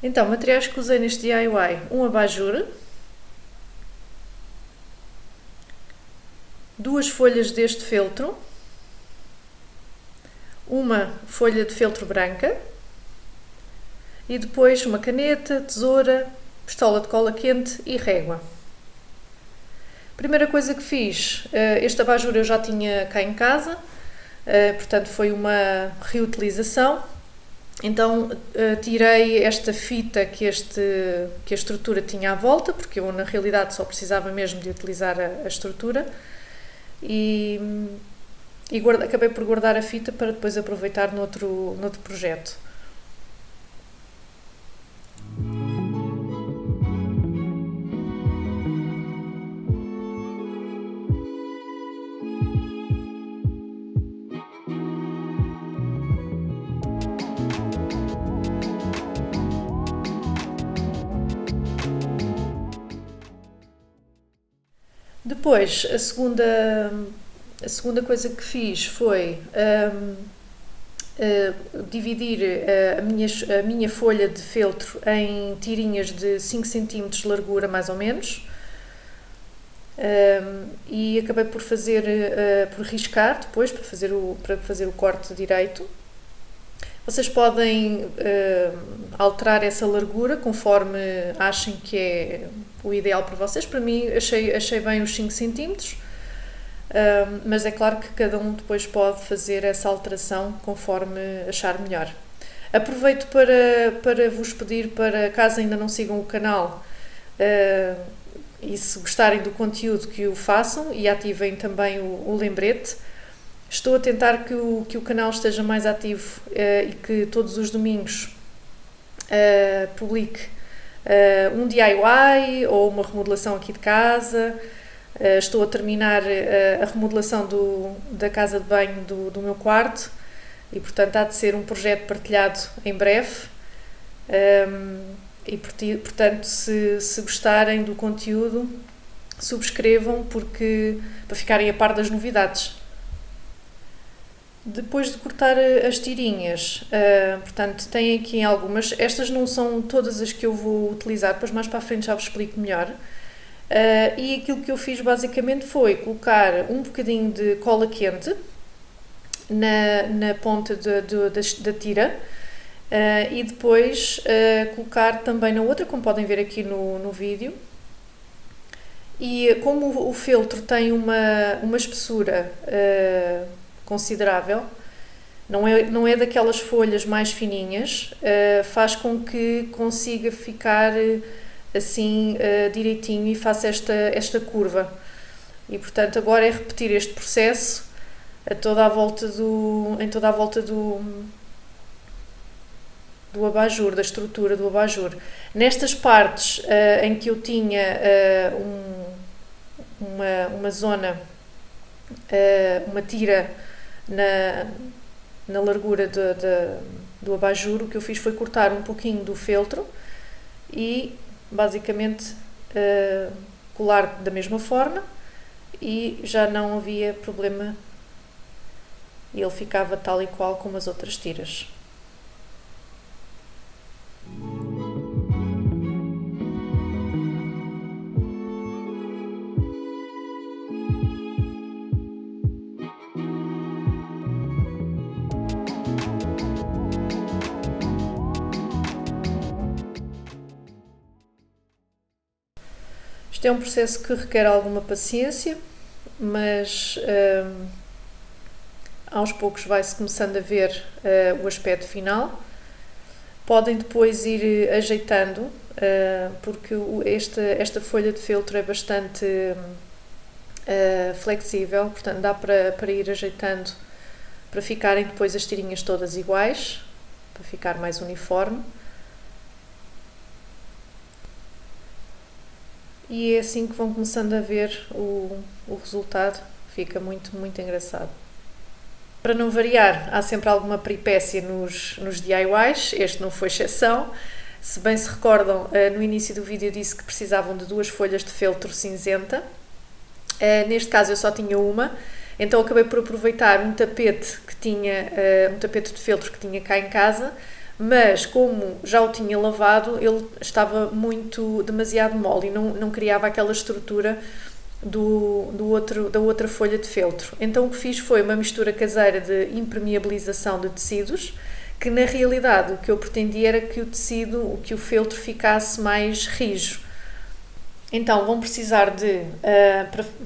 Então, materiais que usei neste DIY: um abajur, duas folhas deste feltro, uma folha de feltro branca e depois uma caneta, tesoura, pistola de cola quente e régua. Primeira coisa que fiz, este abajur eu já tinha cá em casa, portanto foi uma reutilização. Então tirei esta fita que a estrutura tinha à volta, porque eu na realidade só precisava mesmo de utilizar a estrutura, e acabei por guardar a fita para depois aproveitar noutro projeto. Depois, a segunda coisa que fiz foi dividir a minha folha de feltro em tirinhas de 5 cm de largura, mais ou menos, e acabei por por riscar depois, para fazer o corte direito. Vocês podem alterar essa largura conforme achem que é o ideal para vocês. Para mim, achei bem os 5 cm, mas é claro que cada um depois pode fazer essa alteração conforme achar melhor. Aproveito para vos pedir, para caso ainda não sigam o canal, e se gostarem do conteúdo, que o façam e ativem também o lembrete. Estou a tentar que o canal esteja mais ativo e que todos os domingos publique um DIY ou uma remodelação aqui de casa. Estou a terminar a remodelação da casa de banho do meu quarto e, portanto, há de ser um projeto partilhado em breve. E, portanto, se gostarem do conteúdo, subscrevam para ficarem a par das novidades. Depois de cortar as tirinhas, portanto, tem aqui algumas. Estas não são todas as que eu vou utilizar, depois mais para a frente já vos explico melhor. E aquilo que eu fiz basicamente foi colocar um bocadinho de cola quente na ponta da tira, e depois colocar também na outra, como podem ver aqui no vídeo. E como o feltro tem uma espessura considerável, não é daquelas folhas mais fininhas, faz com que consiga ficar assim direitinho e faça esta curva. E, portanto, agora é repetir este processo em toda a volta do abajur, da estrutura do abajur. Nestas partes em que eu tinha uma zona, uma tira na largura do abajur, o que eu fiz foi cortar um pouquinho do feltro e basicamente colar da mesma forma, e já não havia problema, e ele ficava tal e qual como as outras tiras. Isto é um processo que requer alguma paciência, mas aos poucos vai-se começando a ver o aspecto final. Podem depois ir ajeitando, porque esta folha de feltro é bastante flexível, portanto dá para ir ajeitando para ficarem depois as tirinhas todas iguais, para ficar mais uniforme. E é assim que vão começando a ver o resultado. Fica muito, muito engraçado. Para não variar, há sempre alguma peripécia nos DIYs, este não foi exceção. Se bem se recordam, no início do vídeo eu disse que precisavam de 2 folhas de feltro cinzenta. Neste caso eu só tinha uma, então acabei por aproveitar um tapete de feltro que tinha cá em casa, mas como já o tinha lavado, ele estava demasiado mole e não criava aquela estrutura da outra folha de feltro. Então o que fiz foi uma mistura caseira de impermeabilização de tecidos, que na realidade o que eu pretendia era que que o feltro ficasse mais rijo. Então vão precisar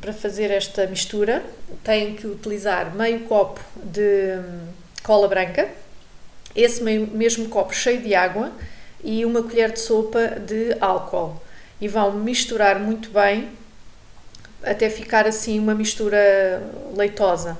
para fazer esta mistura, têm que utilizar meio copo de cola branca, esse mesmo copo cheio de água e uma colher de sopa de álcool. E vão misturar muito bem até ficar assim uma mistura leitosa.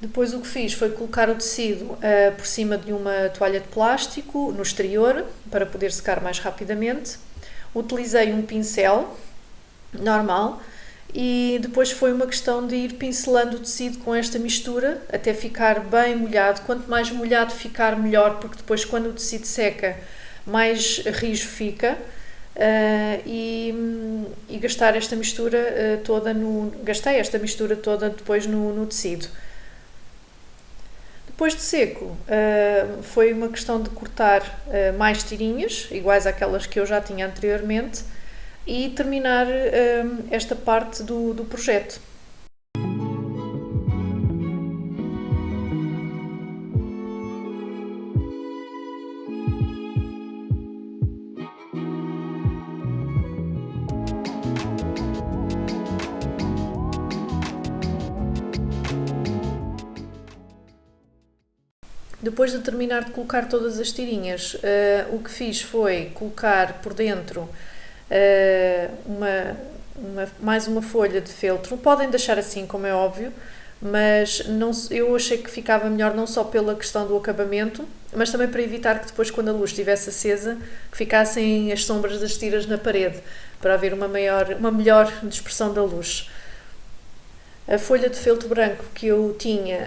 Depois o que fiz foi colocar o tecido por cima de uma toalha de plástico no exterior para poder secar mais rapidamente. Utilizei um pincel normal e depois foi uma questão de ir pincelando o tecido com esta mistura até ficar bem molhado. Quanto mais molhado ficar, melhor, porque depois quando o tecido seca, mais rijo fica. E gastar esta mistura gastei esta mistura toda depois no tecido. Depois de seco, foi uma questão de cortar mais tirinhas, iguais àquelas que eu já tinha anteriormente, e terminar esta parte do projeto. Depois de terminar de colocar todas as tirinhas, o que fiz foi colocar por dentro mais uma folha de feltro. Podem deixar assim, como é óbvio, mas eu achei que ficava melhor não só pela questão do acabamento, mas também para evitar que depois, quando a luz estivesse acesa, que ficassem as sombras das tiras na parede, para haver uma melhor dispersão da luz. A folha de feltro branco que eu tinha,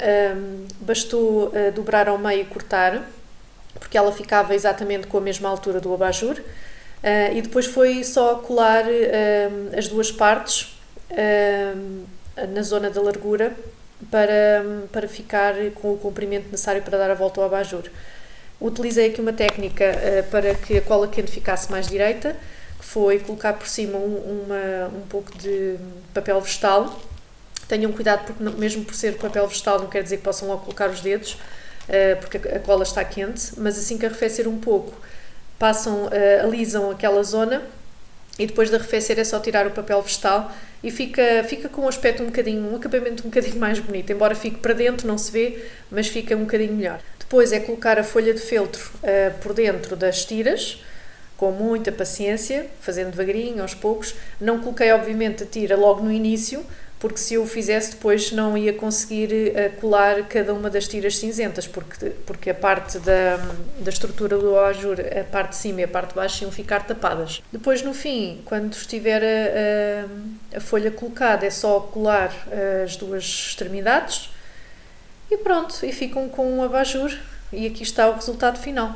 bastou dobrar ao meio e cortar, porque ela ficava exatamente com a mesma altura do abajur, e depois foi só colar as duas partes na zona da largura para ficar com o comprimento necessário para dar a volta ao abajur. Utilizei aqui uma técnica para que a cola quente ficasse mais direita, que foi colocar por cima um pouco de papel vegetal. Tenham cuidado, porque mesmo por ser papel vegetal não quer dizer que possam logo colocar os dedos, porque a cola está quente, mas assim que arrefecer um pouco, alisam aquela zona e depois de arrefecer é só tirar o papel vegetal e fica com um acabamento um bocadinho mais bonito, embora fique para dentro, não se vê, mas fica um bocadinho melhor. Depois é colocar a folha de feltro por dentro das tiras, com muita paciência, fazendo devagarinho, aos poucos. Não coloquei obviamente a tira logo no início, porque se eu o fizesse depois não ia conseguir colar cada uma das tiras cinzentas, porque a parte da estrutura do abajur, a parte de cima e a parte de baixo iam ficar tapadas. Depois no fim, quando estiver a folha colocada, é só colar as duas extremidades e pronto, e ficam com um abajur e aqui está o resultado final.